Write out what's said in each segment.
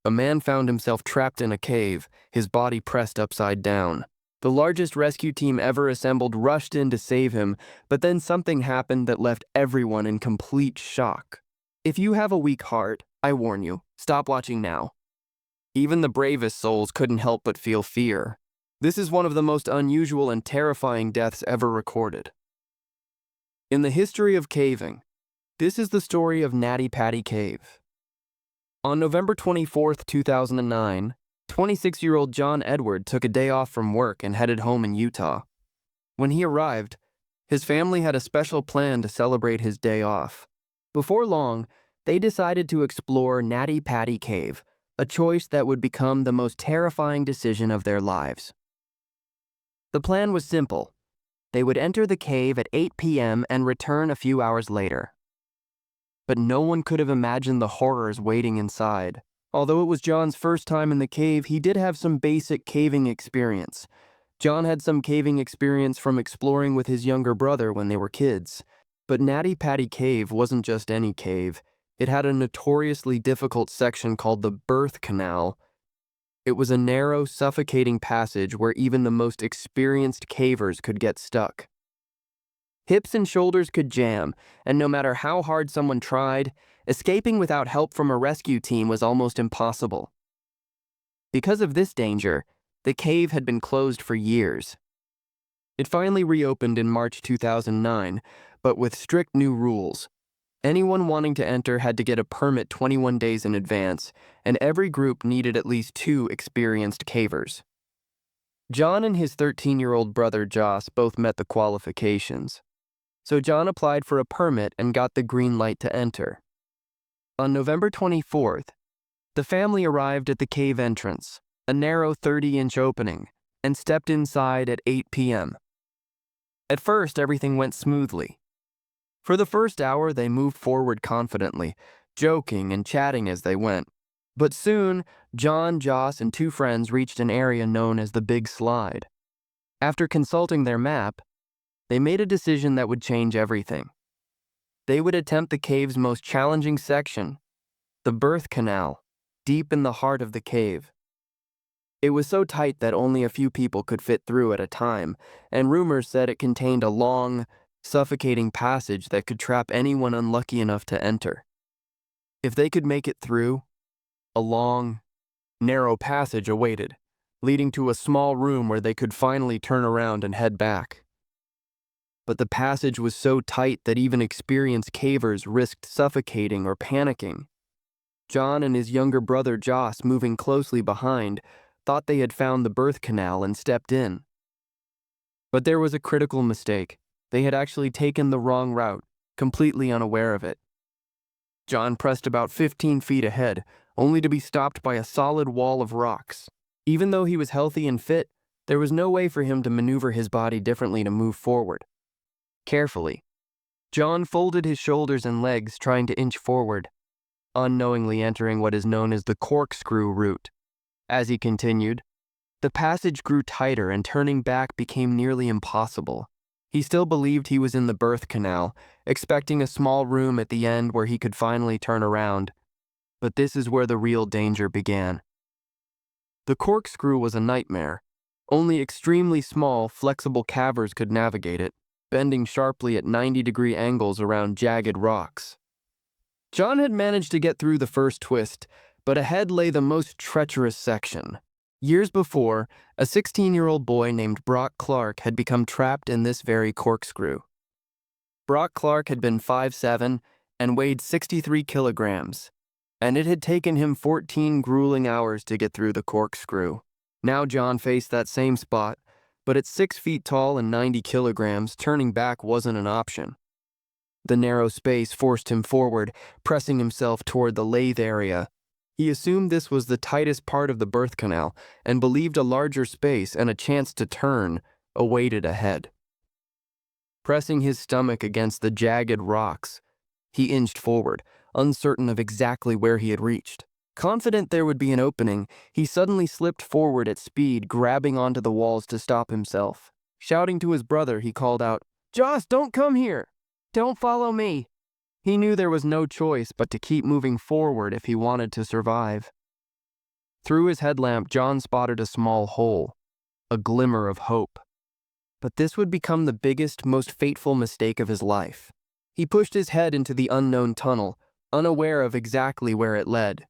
A man found himself trapped in a cave, his body pressed upside down. The largest rescue team ever assembled rushed in to save him, but then something happened that left everyone in complete shock. If you have a weak heart, I warn you, stop watching now. Even the bravest souls couldn't help but feel fear. This is one of the most unusual and terrifying deaths ever recorded. In the history of caving, this is the story of Nutty Cave. On November 24, 2009, 26-year-old John Edward took a day off from work and headed home in Utah. When he arrived, his family had a special plan to celebrate his day off. Before long, they decided to explore Nutty Cave, a choice that would become the most terrifying decision of their lives. The plan was simple. They would enter the cave at 8 p.m. and return a few hours later. But no one could have imagined the horrors waiting inside. Although it was John's first time in the cave, he did have some basic caving experience. John had some caving experience from exploring with his younger brother when they were kids. But Nutty Cave wasn't just any cave. It had a notoriously difficult section called the birth canal. It was a narrow, suffocating passage where even the most experienced cavers could get stuck. Hips and shoulders could jam, and no matter how hard someone tried, escaping without help from a rescue team was almost impossible. Because of this danger, the cave had been closed for years. It finally reopened in March 2009, but with strict new rules. Anyone wanting to enter had to get a permit 21 days in advance, and every group needed at least 2 experienced cavers. John and his 13-year-old brother Joss both met the qualifications. So John applied for a permit and got the green light to enter. On November 24th, the family arrived at the cave entrance, a narrow 30-inch opening, and stepped inside at 8 p.m. At first, everything went smoothly. For the first hour, they moved forward confidently, joking and chatting as they went. But soon, John, Joss, and 2 friends reached an area known as the Big Slide. After consulting their map, they made a decision that would change everything. They would attempt the cave's most challenging section, the birth canal, deep in the heart of the cave. It was so tight that only a few people could fit through at a time, and rumors said it contained a long, suffocating passage that could trap anyone unlucky enough to enter. If they could make it through, a long, narrow passage awaited, leading to a small room where they could finally turn around and head back. But the passage was so tight that even experienced cavers risked suffocating or panicking. John and his younger brother Joss, moving closely behind, thought they had found the birth canal and stepped in. But there was a critical mistake. They had actually taken the wrong route, completely unaware of it. John pressed about 15 feet ahead, only to be stopped by a solid wall of rocks. Even though he was healthy and fit, there was no way for him to maneuver his body differently to move forward. Carefully, John folded his shoulders and legs, trying to inch forward, unknowingly entering what is known as the corkscrew route. As he continued, the passage grew tighter and turning back became nearly impossible. He still believed he was in the birth canal, expecting a small room at the end where he could finally turn around. But this is where the real danger began. The corkscrew was a nightmare. Only extremely small, flexible cavers could navigate it, bending sharply at 90-degree angles around jagged rocks. John had managed to get through the first twist, but ahead lay the most treacherous section. Years before, a 16-year-old boy named Brock Clark had become trapped in this very corkscrew. Brock Clark had been 5'7" and weighed 63 kilograms, and it had taken him 14 grueling hours to get through the corkscrew. Now John faced that same spot, but at 6 feet tall and 90 kilograms, turning back wasn't an option. The narrow space forced him forward, pressing himself toward the lathe area. He assumed this was the tightest part of the birth canal and believed a larger space and a chance to turn awaited ahead. Pressing his stomach against the jagged rocks, he inched forward, uncertain of exactly where he had reached. Confident there would be an opening, he suddenly slipped forward at speed, grabbing onto the walls to stop himself. Shouting to his brother, he called out, "Joss, don't come here! Don't follow me!" He knew there was no choice but to keep moving forward if he wanted to survive. Through his headlamp, John spotted a small hole, a glimmer of hope. But this would become the biggest, most fateful mistake of his life. He pushed his head into the unknown tunnel, unaware of exactly where it led.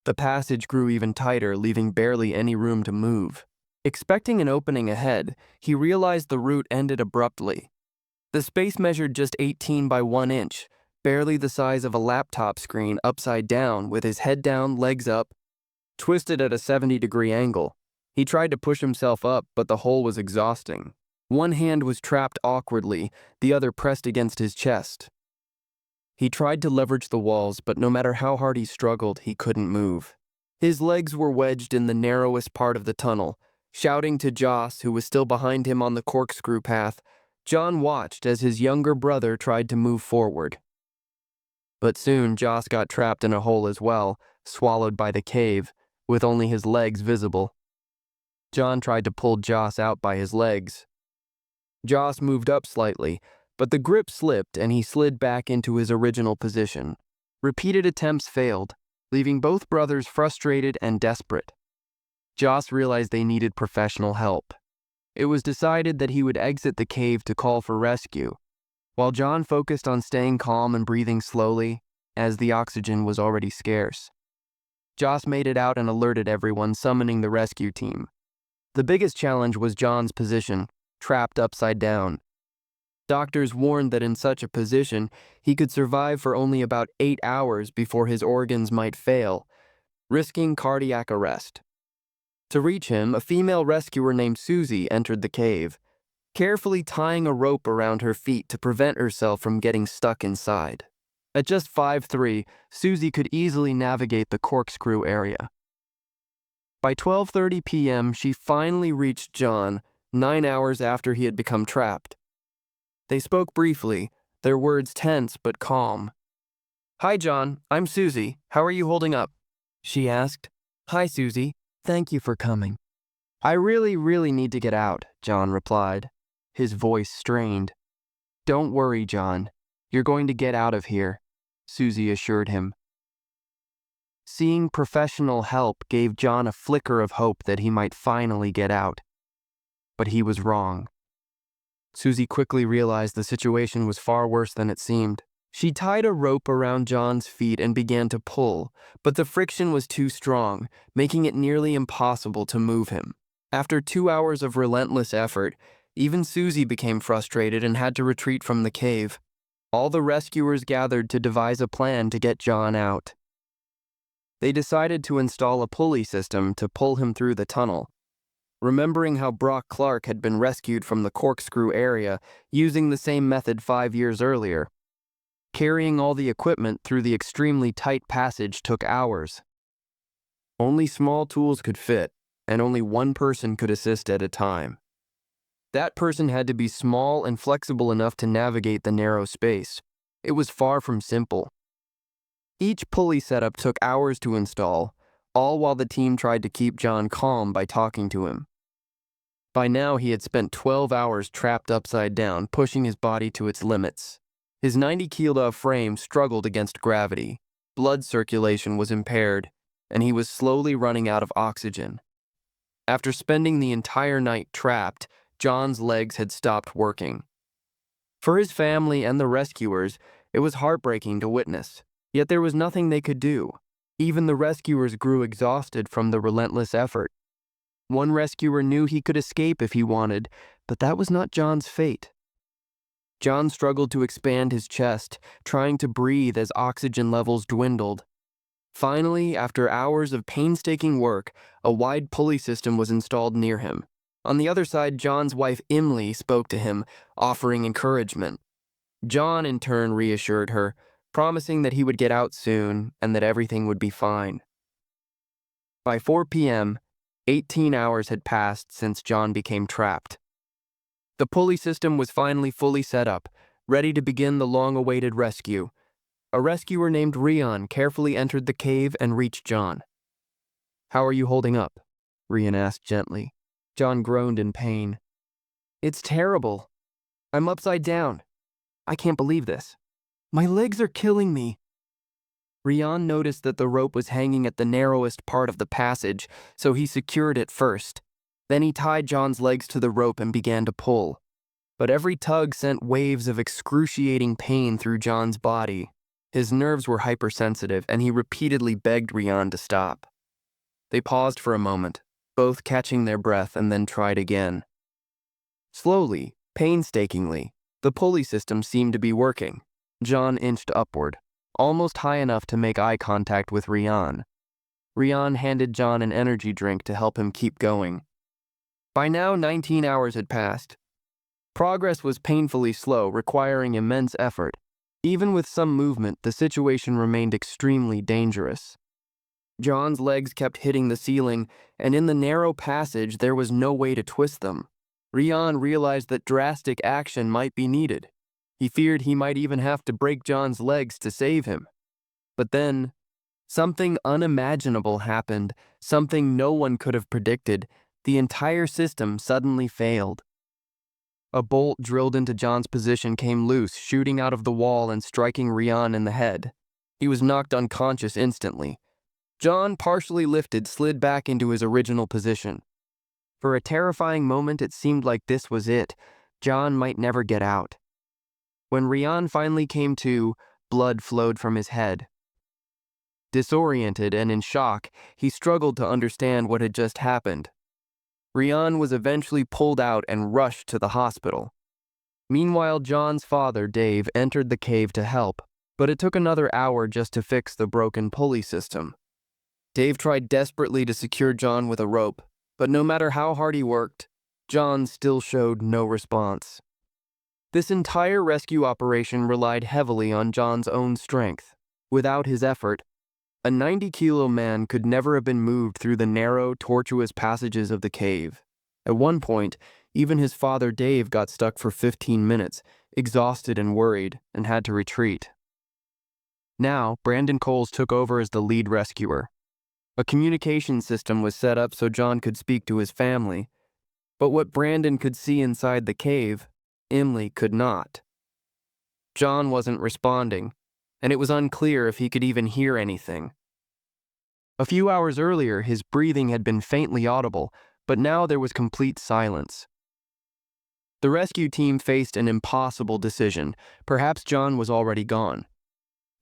The passage grew even tighter, leaving barely any room to move. Expecting an opening ahead, he realized the route ended abruptly. The space measured just 18 by 1 inch, barely the size of a laptop screen, upside down, with his head down, legs up, twisted at a 70-degree angle. He tried to push himself up, but the hole was exhausting. One hand was trapped awkwardly, the other pressed against his chest. He tried to leverage the walls, but no matter how hard he struggled, he couldn't move. His legs were wedged in the narrowest part of the tunnel. Shouting to Joss, who was still behind him on the corkscrew path, John watched as his younger brother tried to move forward. But soon, Joss got trapped in a hole as well, swallowed by the cave, with only his legs visible. John tried to pull Joss out by his legs. Joss moved up slightly, but the grip slipped and he slid back into his original position. Repeated attempts failed, leaving both brothers frustrated and desperate. Joss realized they needed professional help. It was decided that he would exit the cave to call for rescue, while John focused on staying calm and breathing slowly, as the oxygen was already scarce. Joss made it out and alerted everyone, summoning the rescue team. The biggest challenge was John's position, trapped upside down. Doctors warned that in such a position, he could survive for only about 8 hours before his organs might fail, risking cardiac arrest. To reach him, a female rescuer named Susie entered the cave, carefully tying a rope around her feet to prevent herself from getting stuck inside. At just 5'3", Susie could easily navigate the corkscrew area. By 12:30 p.m., she finally reached John, 9 hours after he had become trapped. They spoke briefly, their words tense but calm. "Hi, John. I'm Susie. How are you holding up?" she asked. "Hi, Susie. Thank you for coming." "I really need to get out," John replied, his voice strained. "Don't worry, John. You're going to get out of here," Susie assured him. Seeing professional help gave John a flicker of hope that he might finally get out. But he was wrong. Susie quickly realized the situation was far worse than it seemed. She tied a rope around John's feet and began to pull, but the friction was too strong, making it nearly impossible to move him. After 2 hours of relentless effort, even Susie became frustrated and had to retreat from the cave. All the rescuers gathered to devise a plan to get John out. They decided to install a pulley system to pull him through the tunnel. Remembering how Brock Clark had been rescued from the corkscrew area using the same method 5 years earlier, carrying all the equipment through the extremely tight passage took hours. Only small tools could fit, and only one person could assist at a time. That person had to be small and flexible enough to navigate the narrow space. It was far from simple. Each pulley setup took hours to install, all while the team tried to keep John calm by talking to him. By now, he had spent 12 hours trapped upside down, pushing his body to its limits. His 90-kilo frame struggled against gravity. Blood circulation was impaired, and he was slowly running out of oxygen. After spending the entire night trapped, John's legs had stopped working. For his family and the rescuers, it was heartbreaking to witness. Yet there was nothing they could do. Even the rescuers grew exhausted from the relentless effort. One rescuer knew he could escape if he wanted, but that was not John's fate. John struggled to expand his chest, trying to breathe as oxygen levels dwindled. Finally, after hours of painstaking work, a wide pulley system was installed near him. On the other side, John's wife Emily spoke to him, offering encouragement. John, in turn, reassured her, promising that he would get out soon and that everything would be fine. By 4 p.m., 18 hours had passed since John became trapped. The pulley system was finally fully set up, ready to begin the long-awaited rescue. A rescuer named Rian carefully entered the cave and reached John. "How are you holding up?" Rian asked gently. John groaned in pain. "It's terrible. I'm upside down. I can't believe this. My legs are killing me." Rian noticed that the rope was hanging at the narrowest part of the passage, so he secured it first. Then he tied John's legs to the rope and began to pull. But every tug sent waves of excruciating pain through John's body. His nerves were hypersensitive, and he repeatedly begged Rian to stop. They paused for a moment, both catching their breath, and then tried again. Slowly, painstakingly, the pulley system seemed to be working. John inched upward, almost high enough to make eye contact with Rian. Rian handed John an energy drink to help him keep going. By now, 19 hours had passed. Progress was painfully slow, requiring immense effort. Even with some movement, the situation remained extremely dangerous. John's legs kept hitting the ceiling, and in the narrow passage there was no way to twist them. Rian realized that drastic action might be needed. He feared he might even have to break John's legs to save him. But then, something unimaginable happened, something no one could have predicted. The entire system suddenly failed. A bolt drilled into John's position came loose, shooting out of the wall and striking Rian in the head. He was knocked unconscious instantly. John, partially lifted, slid back into his original position. For a terrifying moment, it seemed like this was it. John might never get out. When Rian finally came to, blood flowed from his head. Disoriented and in shock, he struggled to understand what had just happened. Rian was eventually pulled out and rushed to the hospital. Meanwhile, John's father, Dave, entered the cave to help, but it took another hour just to fix the broken pulley system. Dave tried desperately to secure John with a rope, but no matter how hard he worked, John still showed no response. This entire rescue operation relied heavily on John's own strength. Without his effort, a 90-kilo man could never have been moved through the narrow, tortuous passages of the cave. At one point, even his father Dave got stuck for 15 minutes, exhausted and worried, and had to retreat. Now, Brandon Coles took over as the lead rescuer. A communication system was set up so John could speak to his family, but what Brandon could see inside the cave, Emily could not. John wasn't responding, and it was unclear if he could even hear anything. A few hours earlier, his breathing had been faintly audible, but now there was complete silence. The rescue team faced an impossible decision. Perhaps John was already gone.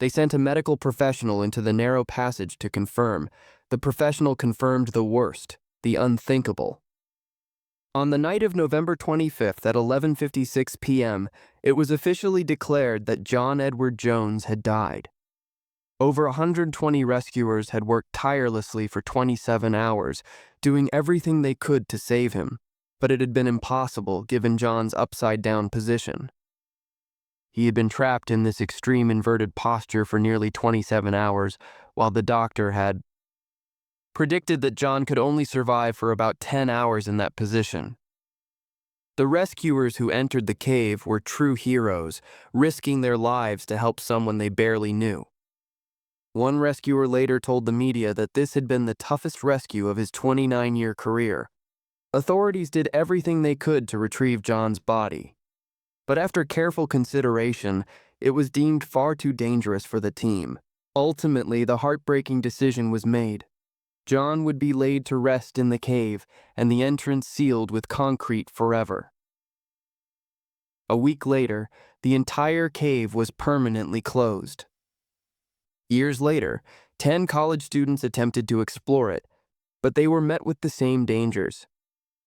They sent a medical professional into the narrow passage to confirm. The professional confirmed the worst, the unthinkable. On the night of November 25th at 11:56 p.m., it was officially declared that John Edward Jones had died. Over 120 rescuers had worked tirelessly for 27 hours, doing everything they could to save him, but it had been impossible given John's upside-down position. He had been trapped in this extreme inverted posture for nearly 27 hours, while the doctor had predicted that John could only survive for about 10 hours in that position. The rescuers who entered the cave were true heroes, risking their lives to help someone they barely knew. One rescuer later told the media that this had been the toughest rescue of his 29-year career. Authorities did everything they could to retrieve John's body. But after careful consideration, it was deemed far too dangerous for the team. Ultimately, the heartbreaking decision was made. John would be laid to rest in the cave, and the entrance sealed with concrete forever. A week later, the entire cave was permanently closed. Years later, 10 college students attempted to explore it, but they were met with the same dangers,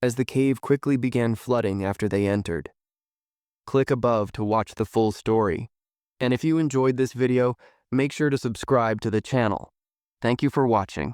as the cave quickly began flooding after they entered. Click above to watch the full story. And if you enjoyed this video, make sure to subscribe to the channel. Thank you for watching.